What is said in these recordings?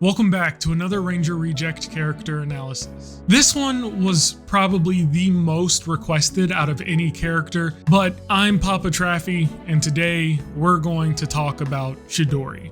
Welcome back to another Ranger Reject character analysis. This one was probably the most requested out of any character, but I'm PapaTraffy, and today we're going to talk about Chidori,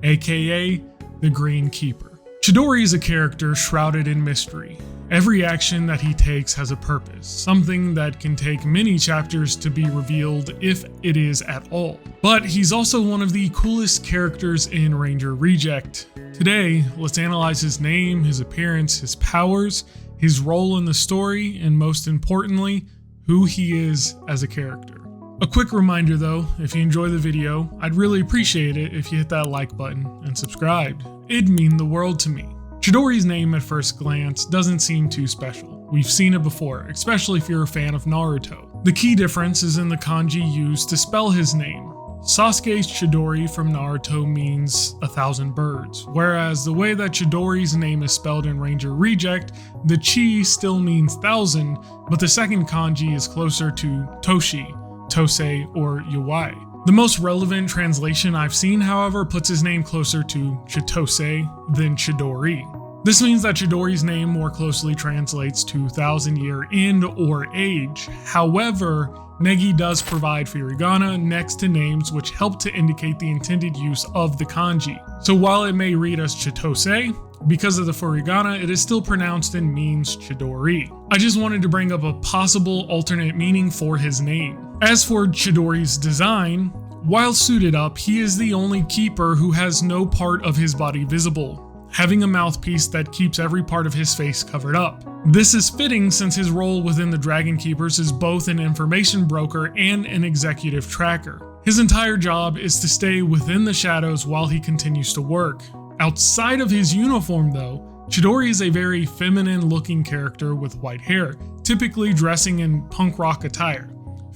aka the Green Keeper. Chidori is a character shrouded in mystery. Every action that he takes has a purpose, something that can take many chapters to be revealed if it is at all. But he's also one of the coolest characters in Ranger Reject. Today, let's analyze his name, his appearance, his powers, his role in the story, and most importantly, who he is as a character. A quick reminder though, if you enjoy the video, I'd really appreciate it if you hit that like button and subscribed. It'd mean the world to me. Chidori's name at first glance doesn't seem too special. We've seen it before, especially if you're a fan of Naruto. The key difference is in the kanji used to spell his name. Sasuke's Chidori from Naruto means 1,000 birds, whereas the way that Chidori's name is spelled in Ranger Reject, the chi still means 1,000, but the second kanji is closer to toshi, tosei, or yuai. The most relevant translation I've seen, however, puts his name closer to Chitose than Chidori. This means that Chidori's name more closely translates to 1,000-year end or age. However, Negi does provide furigana next to names which help to indicate the intended use of the kanji. So while it may read as Chitose, because of the furigana, it is still pronounced and means Chidori. I just wanted to bring up a possible alternate meaning for his name. As for Chidori's design, while suited up, he is the only keeper who has no part of his body visible, having a mouthpiece that keeps every part of his face covered up. This is fitting since his role within the Dragon Keepers is both an information broker and an executive tracker. His entire job is to stay within the shadows while he continues to work. Outside of his uniform though, Chidori is a very feminine looking character with white hair, typically dressing in punk rock attire,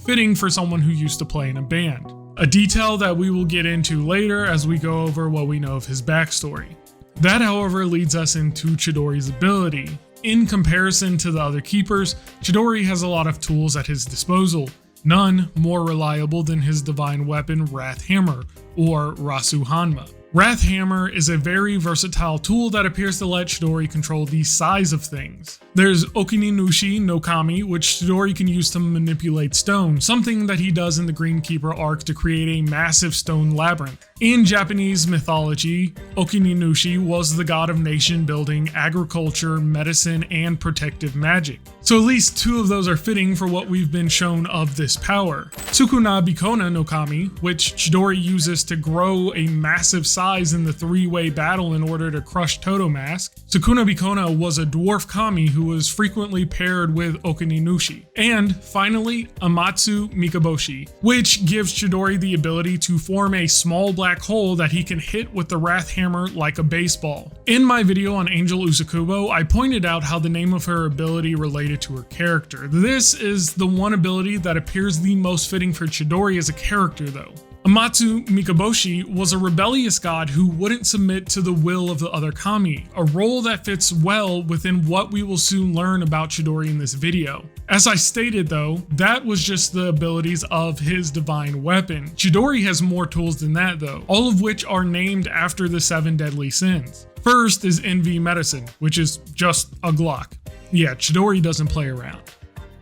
fitting for someone who used to play in a band. A detail that we will get into later as we go over what we know of his backstory. That, however, leads us into Chidori's ability. In comparison to the other keepers, Chidori has a lot of tools at his disposal, none more reliable than his divine weapon Wrath Hammer, or Rasu Hanma. Wrath Hammer is a very versatile tool that appears to let Chidori control the size of things. There's Okininushi no Kami, which Chidori can use to manipulate stone, something that he does in the Green Keeper arc to create a massive stone labyrinth. In Japanese mythology, Okininushi was the god of nation building, agriculture, medicine, and protective magic. So at least two of those are fitting for what we've been shown of this power. Sukuna Bikona no Kami, which Chidori uses to grow a massive size in the three-way battle in order to crush Totomask. Sukuna Bikona was a dwarf kami who was frequently paired with Okininushi. And finally, Amatsu Mikaboshi, which gives Chidori the ability to form a small black hole that he can hit with the Wrath Hammer like a baseball. In my video on Angel Usakubo, I pointed out how the name of her ability related to her character. This is the one ability that appears the most fitting for Chidori as a character though. Amatsu Mikaboshi was a rebellious god who wouldn't submit to the will of the other kami, a role that fits well within what we will soon learn about Chidori in this video. As I stated though, that was just the abilities of his divine weapon. Chidori has more tools than that though, all of which are named after the 7 deadly sins. First is Envy Medicine, which is just a Glock. Yeah, Chidori doesn't play around.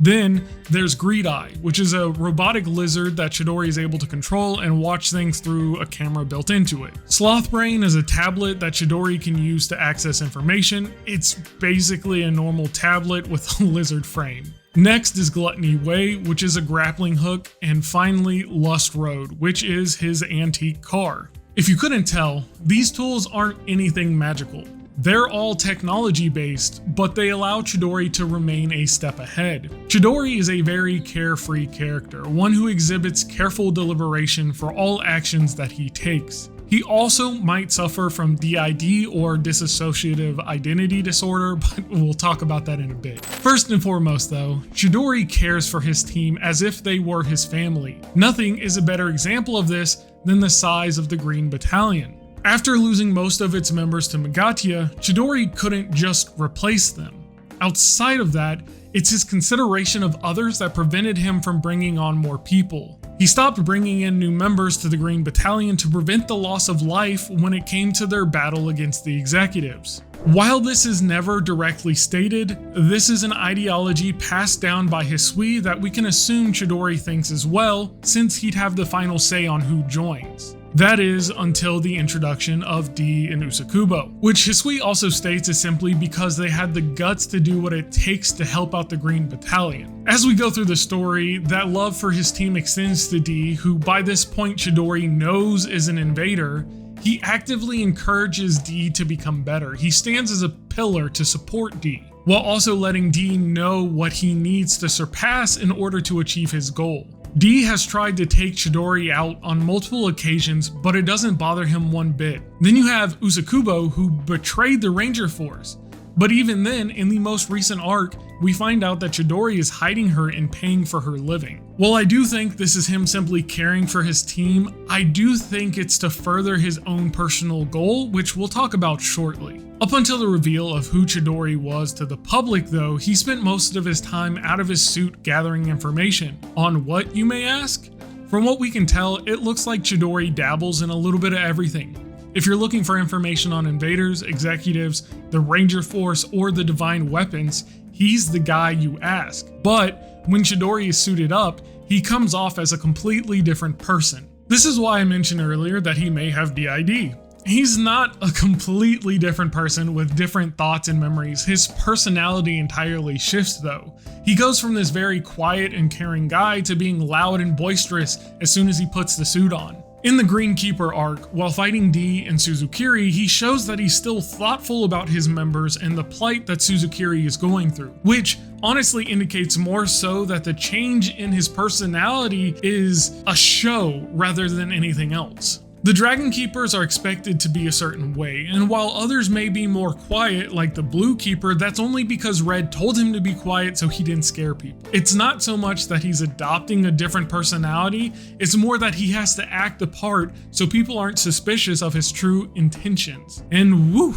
Then there's Greed Eye, which is a robotic lizard that Chidori is able to control and watch things through a camera built into it. Sloth Brain is a tablet that Chidori can use to access information. It's basically a normal tablet with a lizard frame. Next is Gluttony Way, which is a grappling hook, and finally Lust Road, which is his antique car. If you couldn't tell, these tools aren't anything magical. They're all technology based, but they allow Chidori to remain a step ahead. Chidori is a very carefree character, one who exhibits careful deliberation for all actions that he takes. He also might suffer from DID or dissociative identity disorder, but we'll talk about that in a bit. First and foremost though, Chidori cares for his team as if they were his family. Nothing is a better example of this than the size of the Green Battalion. After losing most of its members to Megatia, Chidori couldn't just replace them. Outside of that, it's his consideration of others that prevented him from bringing on more people. He stopped bringing in new members to the Green Battalion to prevent the loss of life when it came to their battle against the executives. While this is never directly stated, this is an ideology passed down by Hisui that we can assume Chidori thinks as well, since he'd have the final say on who joins. That is, until the introduction of D and Usakubo, which Hisui also states is simply because they had the guts to do what it takes to help out the Green Battalion. As we go through the story, that love for his team extends to D, who by this point Chidori knows is an invader. He actively encourages D to become better. He stands as a pillar to support D, while also letting D know what he needs to surpass in order to achieve his goal. D has tried to take Chidori out on multiple occasions, but it doesn't bother him one bit. Then you have Usakubo, who betrayed the Ranger Force. But even then, in the most recent arc, we find out that Chidori is hiding her and paying for her living. While I do think this is him simply caring for his team, I do think it's to further his own personal goal, which we'll talk about shortly. Up until the reveal of who Chidori was to the public though, he spent most of his time out of his suit gathering information. On what, you may ask? From what we can tell, it looks like Chidori dabbles in a little bit of everything. If you're looking for information on invaders, executives, the Ranger Force, or the Divine Weapons, he's the guy you ask. But when Chidori is suited up, he comes off as a completely different person. This is why I mentioned earlier that he may have DID. He's not a completely different person with different thoughts and memories. His personality entirely shifts though. He goes from this very quiet and caring guy to being loud and boisterous as soon as he puts the suit on. In the Greenkeeper arc, while fighting D and Suzukiri, he shows that he's still thoughtful about his members and the plight that Suzukiri is going through, which honestly indicates more so that the change in his personality is a show rather than anything else. The Dragon Keepers are expected to be a certain way, and while others may be more quiet, like the Blue Keeper, that's only because Red told him to be quiet so he didn't scare people. It's not so much that he's adopting a different personality, it's more that he has to act the part so people aren't suspicious of his true intentions. And woo!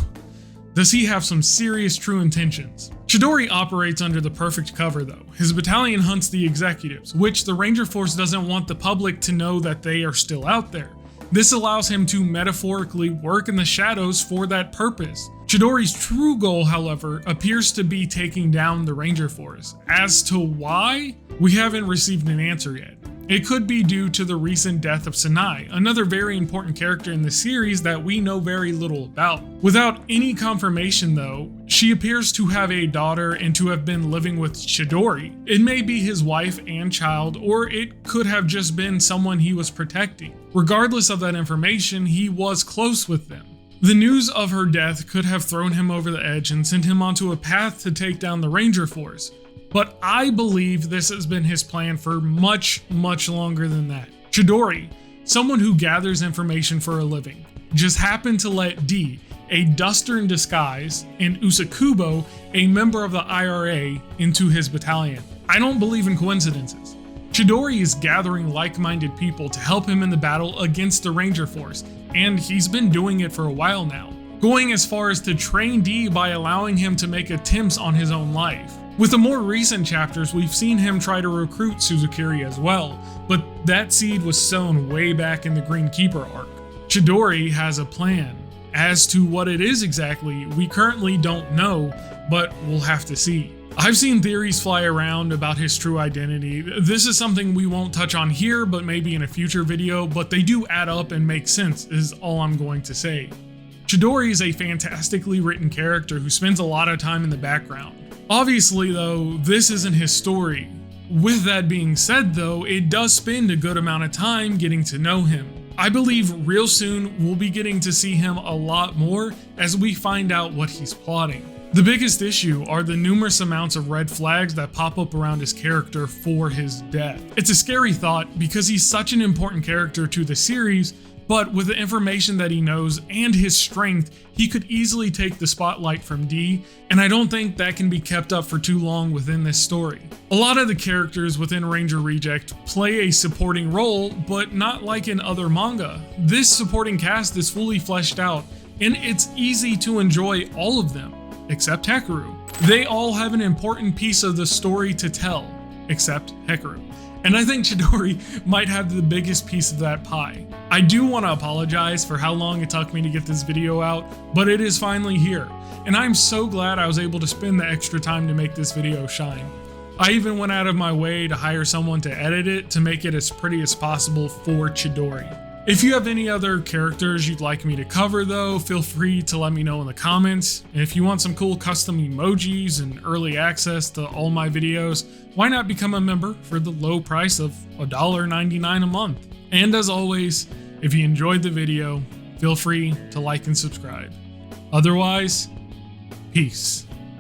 Does he have some serious true intentions. Chidori operates under the perfect cover though. His battalion hunts the executives, which the Ranger Force doesn't want the public to know that they are still out there. This allows him to metaphorically work in the shadows for that purpose. Chidori's true goal, however, appears to be taking down the Ranger Force. As to why, we haven't received an answer yet. It could be due to the recent death of Sanai, another very important character in the series that we know very little about. Without any confirmation though, she appears to have a daughter and to have been living with Chidori. It may be his wife and child, or it could have just been someone he was protecting. Regardless of that information, he was close with them. The news of her death could have thrown him over the edge and sent him onto a path to take down the Ranger Force. But I believe this has been his plan for much longer than that. Chidori, someone who gathers information for a living, just happened to let D, a duster in disguise, and Usakubo, a member of the IRA, into his battalion. I don't believe in coincidences. Chidori is gathering like-minded people to help him in the battle against the Ranger Force, and he's been doing it for a while now, going as far as to train D by allowing him to make attempts on his own life. With the more recent chapters, we've seen him try to recruit Suzukiri as well, but that seed was sown way back in the Greenkeeper arc. Chidori has a plan. As to what it is exactly, we currently don't know, but we'll have to see. I've seen theories fly around about his true identity. This is something we won't touch on here, but maybe in a future video, but they do add up and make sense, is all I'm going to say. Chidori is a fantastically written character who spends a lot of time in the background. Obviously though, this isn't his story. With that being said though, it does spend a good amount of time getting to know him. I believe real soon we'll be getting to see him a lot more as we find out what he's plotting. The biggest issue are the numerous amounts of red flags that pop up around his character for his death. It's a scary thought because he's such an important character to the series, but with the information that he knows and his strength, he could easily take the spotlight from D, and I don't think that can be kept up for too long within this story. A lot of the characters within Ranger Reject play a supporting role, but not like in other manga. This supporting cast is fully fleshed out, and it's easy to enjoy all of them, except Hekaru. They all have an important piece of the story to tell, except Hekaru. And I think Chidori might have the biggest piece of that pie. I do want to apologize for how long it took me to get this video out, but it is finally here. And I'm so glad I was able to spend the extra time to make this video shine. I even went out of my way to hire someone to edit it to make it as pretty as possible for Chidori. If you have any other characters you'd like me to cover though, feel free to let me know in the comments. And if you want some cool custom emojis and early access to all my videos, why not become a member for the low price of $1.99 a month? And as always, if you enjoyed the video, feel free to like and subscribe. Otherwise, peace.